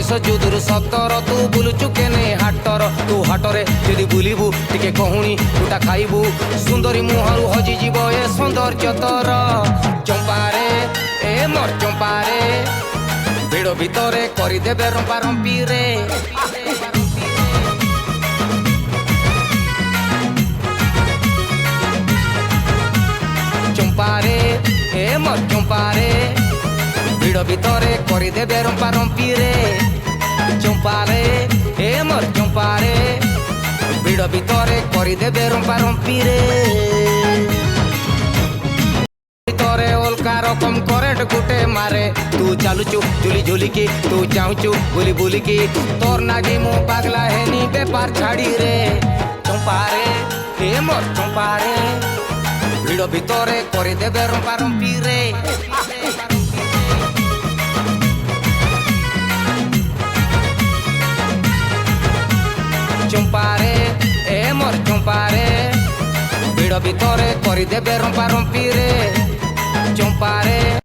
बयस जुदुर सतर तू बुलुचु केने हाटर तू हाटरे जदि बुलिबु टिके कहुणी टूटा खाइबु सुंदरी मुहरु हजि जीव ए सौंदर्य तर चंपारे ए मोर चंपारे भिड़ भितरे करदेबे रंपा रंपी रे चंपारे ए मोर चंपारे भिड़ भितरे करदेबे रंपा रंपी रे चंपारे ए मोर चंपारे भिड़ भितरे करदेबे रंपा रंपी रे भितरे ओलका रकम करेंट गुटे मारे तू चालुचु झुली झुलिकी तू जाऊचु बुली बुलिकी तोर नागी मु पागला हेनी बेपार छाड़ी रे चंपारे ए मोर चंपारे भिड़ भितरे करदेबे रंपा रंपी रे चंपारे ए मोर चंपारे भिड़ भितरे करदेबे रंपा रंपी रे चंपारे